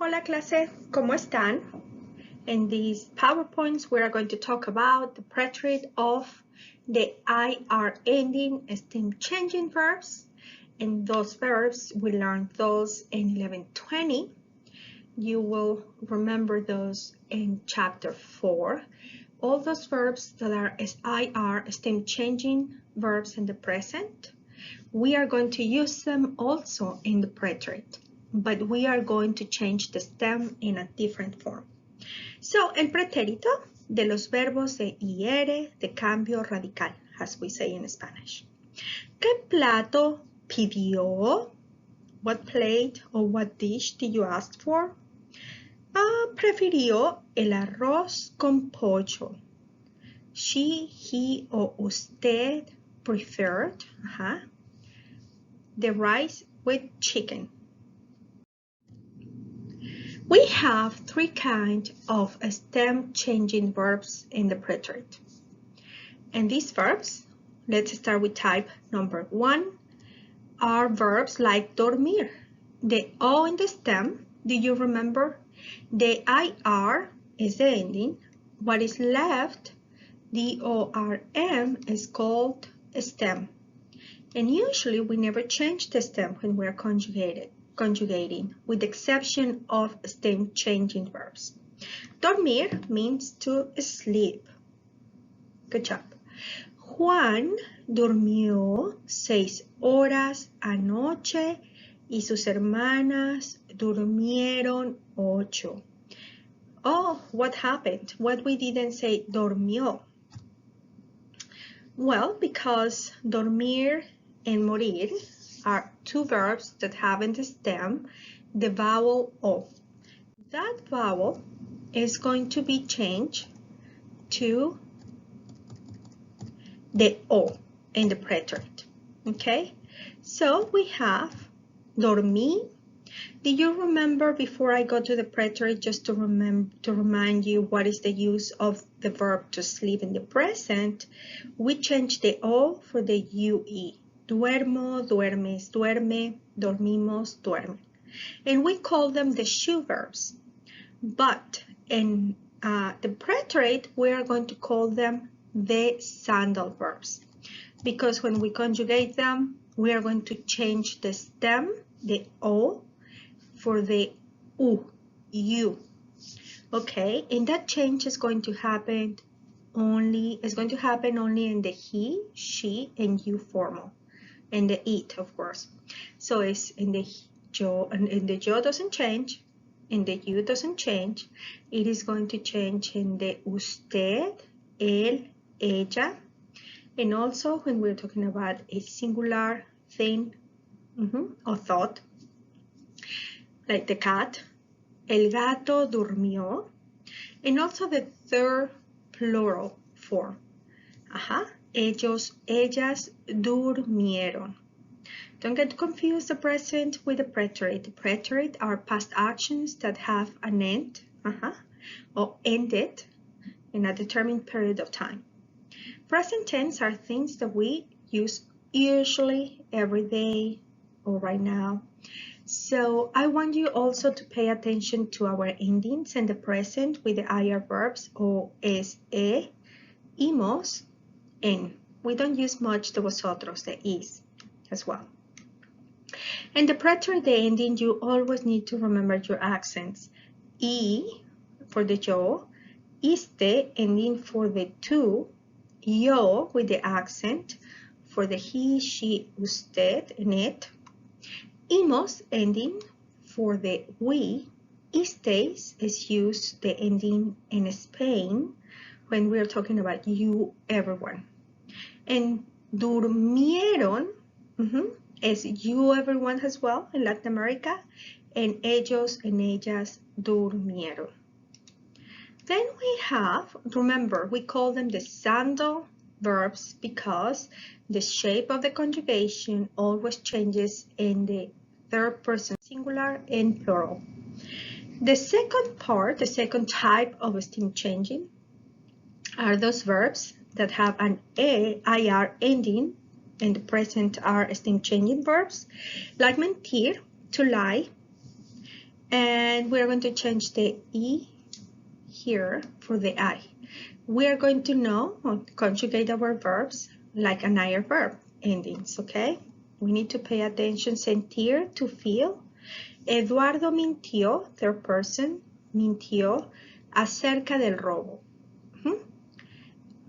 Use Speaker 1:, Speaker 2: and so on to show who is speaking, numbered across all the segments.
Speaker 1: Hola clase, ¿cómo están? In these PowerPoints, we are going to talk about the preterit of the IR ending stem changing verbs. And those verbs, we learned those in 1120. You will remember those in chapter 4. All those verbs that are IR stem changing verbs in the present, we are going to use them also in the preterit, but we are going to change the stem in a different form. So, el pretérito de los verbos de IR de cambio radical, as we say in Spanish. ¿Qué plato pidió? What plate or what dish did you ask for? Prefirió el arroz con pollo. She, he, or usted preferred the rice with chicken. We have three kinds of stem changing verbs in the preterit. And these verbs, let's start with type number 1, are verbs like dormir. The O in the stem, do you remember? The IR is the ending. What is left, the ORM, is called a stem. And usually we never change the stem when we're conjugating, with the exception of stem changing verbs. Dormir means to sleep. Good job. Juan durmió 6 horas anoche y sus hermanas durmieron 8. Oh, what happened? What we didn't say dormió? Well, because dormir and morir are two verbs that have in the stem the vowel O. That vowel is going to be changed to the O in the preterit. Okay, so we have dormí. Do you remember, before I go to the preterit, just to remind you what is the use of the verb to sleep in the present, we change the O for the UE. Duermo, duermes, duerme, dormimos, duermen. And we call them the shoe verbs. But in the preterit, we are going to call them the sandal verbs. Because when we conjugate them, we are going to change the stem, the O, for the U. Okay, and that change is going to happen only in the he, she, and you formal, and the it, of course. So it's in the yo, and in the yo doesn't change, in the you doesn't change. It is going to change in the usted, él, ella, and also when we're talking about a singular thing or thought, like the cat, el gato durmió, and also the third plural form. Ellos, ellas durmieron. Don't get confused the present with the preterit. The preterit are past actions that have an end or ended in a determined period of time. Present tense are things that we use usually every day or right now. So I want you also to pay attention to our endings in the present with the IR verbs o, es, imos, en. We don't use much the vosotros, the is as well. And the preterit, the ending, you always need to remember your accents. E for the yo, iste ending for the tu, yo with the accent for the he, she, usted, and it. Imos ending for the we. Estéis is used the ending in Spain when we're talking about you, everyone. And durmieron is you, everyone as well in Latin America. And ellos and ellas durmieron. Then we have, remember, we call them the sandal verbs because the shape of the conjugation always changes in the third person singular and plural. The second part, the second type of stem changing are those verbs that have an IR ending, and the present are stem changing verbs, like mentir, to lie, And we're going to change the E here for the I. We are going to know how to conjugate our verbs like an IR verb endings, okay? We need to pay attention. Sentir, to feel. Eduardo mintió, third person, mintió acerca del robo.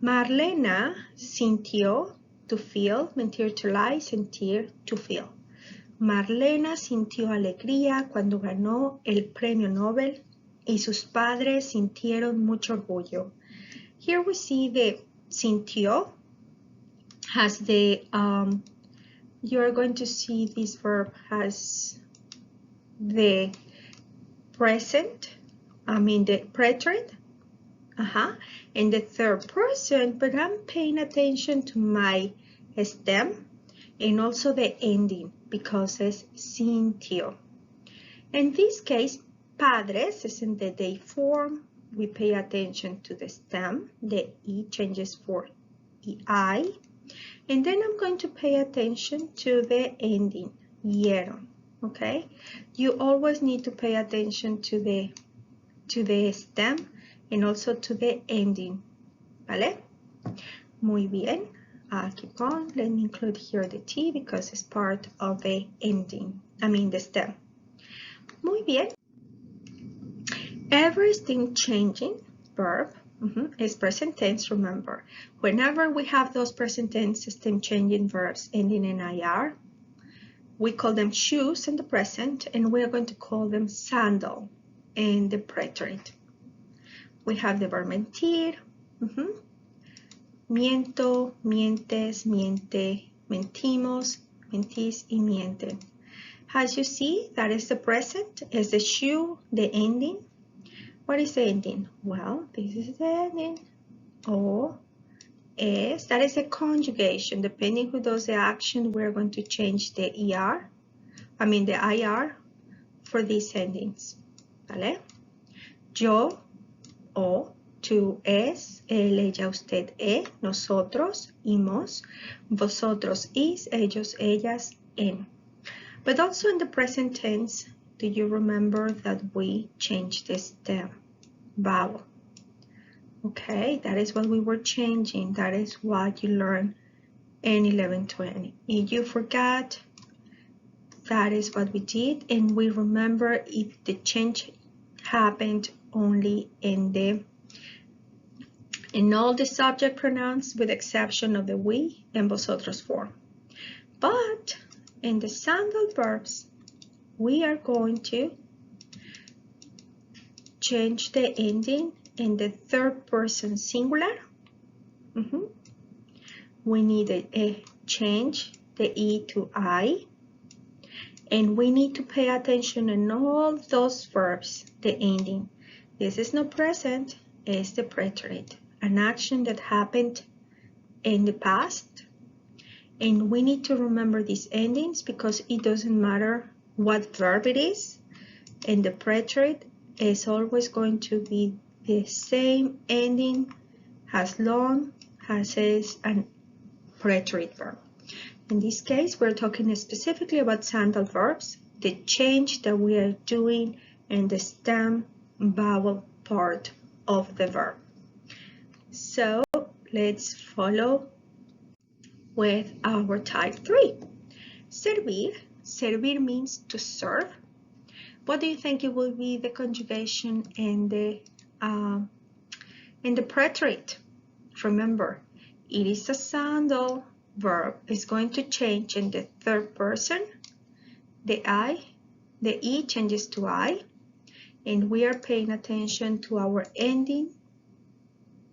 Speaker 1: Marlena sintió, to feel, mentir, to lie, sentir, to feel. Marlena sintió alegría cuando ganó el premio Nobel y sus padres sintieron mucho orgullo. Here we see the sintió has the, you're going to see this verb has the present, the preterit, in the third person, but I'm paying attention to my stem and also the ending because it's sintió. In this case, padres is in the they form. We pay attention to the stem. The E changes for EI. And then I'm going to pay attention to the ending, hierro. Okay? You always need to pay attention to the stem and also to the ending. ¿Vale? Muy bien. I'll keep on. Let me include here the T because it's part of the ending. The stem. Muy bien. Everything changing verb is present tense, remember. Whenever we have those present tense stem changing verbs ending in IR, we call them shoes in the present, and we're going to call them sandal in the preterit. We have the verb mentir, miento, mientes, miente, mentimos, mentís, y mienten. As you see, that is the present, is the shoe, the ending. What is the ending? Well, this is the ending. O, es, that is a conjugation. Depending who does the action, we're going to change the ER, the IR for these endings. ¿Vale? Yo, o, tú, es, él, ella, usted, nosotros, imos, vosotros, is, ellos, ellas, en. But also in the present tense, do you remember that we changed the stem vowel? Okay, that is what we were changing. That is what you learned in 1120. If you forgot, that is what we did, and we remember if the change happened only in all the subject pronouns with exception of the we and vosotros form. But in the sandal verbs, we are going to change the ending in the third person singular. We need a change the E to I. And we need to pay attention in all those verbs, the ending. This is not present, it's the preterit, an action that happened in the past. And we need to remember these endings because it doesn't matter what verb it is. And the preterit is always going to be the same ending as long as is an preterit verb. In this case, we're talking specifically about sandal verbs, the change that we are doing in the stem vowel part of the verb. So let's follow with our type 3. Servir. Servir means to serve. What do you think it will be the conjugation in the preterit? Remember, it is a sandal verb. It's going to change in the third person. The E changes to I, and we are paying attention to our ending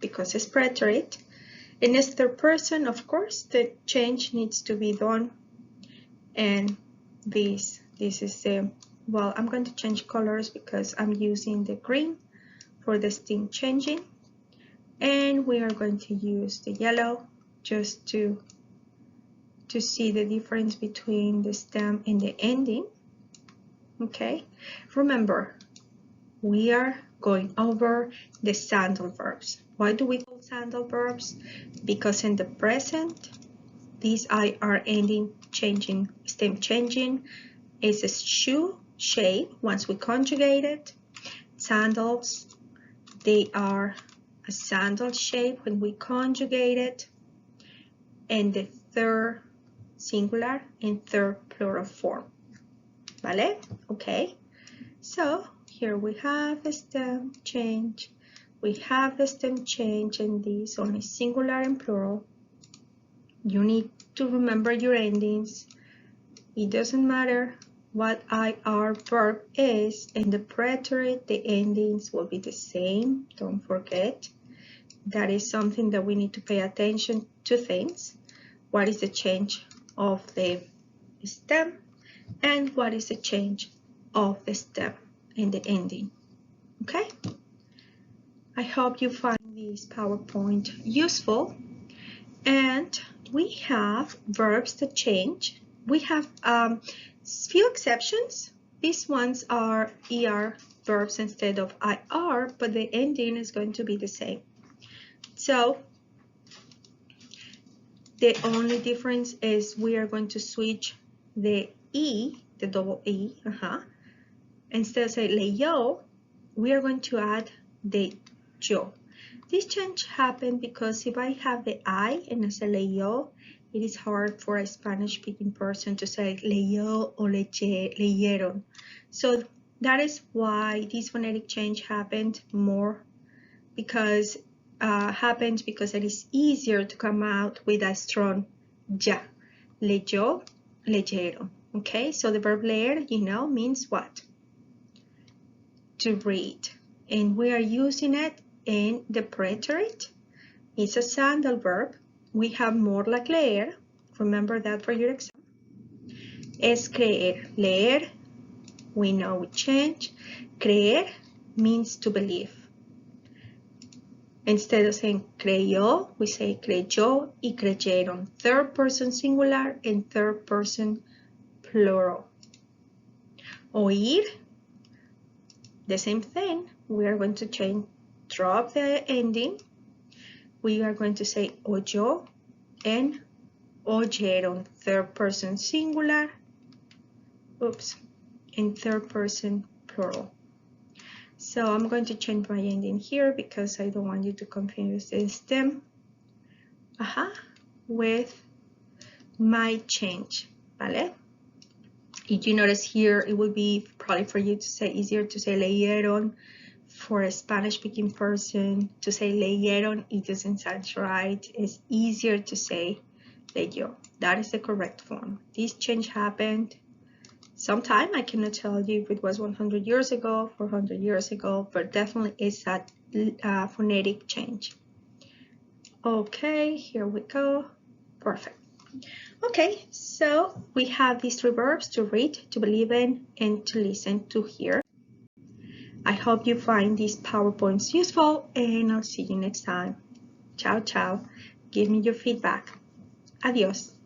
Speaker 1: because it's preterit. In this third person, of course, the change needs to be done. And this is the, well, I'm going to change colors because I'm using the green for the stem changing. And we are going to use the yellow just to see the difference between the stem and the ending. Okay, remember, we are going over the sandal verbs. Why do we call sandal verbs? Because in the present, these IR ending changing, stem changing is a shoe shape once we conjugate it. Sandals, they are a sandal shape when we conjugate it. And the third singular and third plural form. Vale? Okay. So here we have the stem change. We have the stem change and these only singular and plural. You need to remember your endings. It doesn't matter what IR verb is in the preterite, the endings will be the same. Don't forget. That is something that we need to pay attention to things. What is the change of the stem and what is the change of the stem in the ending. Okay? I hope you find this PowerPoint useful. And we have verbs that change. We have few exceptions. These ones are ER verbs instead of IR, but the ending is going to be the same. So the only difference is we are going to switch the E, the double E, instead of say leyó, we are going to add the yo. This change happened because if I have the I and I say leyó, it is hard for a Spanish-speaking person to say leyó or leyeron. So that is why this phonetic change happened more because it is easier to come out with a strong ya. Leyó, leyeron. Okay, so the verb leer, means what? To read. And we are using it in the preterit. It's a sandal verb. We have more like leer. Remember that for your exam. Es creer. Leer, we know we change. Creer means to believe. Instead of saying creyó, we say creyó y creyeron. Third person singular and third person plural. Oír, the same thing. We are going to drop the ending. We are going to say oyó and oyeron. Third person singular, and third person plural. So I'm going to change my ending here because I don't want you to confuse the stem with my change, ¿vale? If you notice here, it would be probably for you to say easier to say leyeron. For a Spanish-speaking person to say leyeron, it doesn't sound right. It's easier to say leyó. That is the correct form. This change happened sometime. I cannot tell you if it was 100 years ago, 400 years ago, but definitely it's a phonetic change. Okay, here we go. Perfect. Okay, so we have these three verbs: to read, to believe in, and to listen, to hear. I hope you find these PowerPoints useful, and I'll see you next time. Ciao, ciao. Give me your feedback. Adios.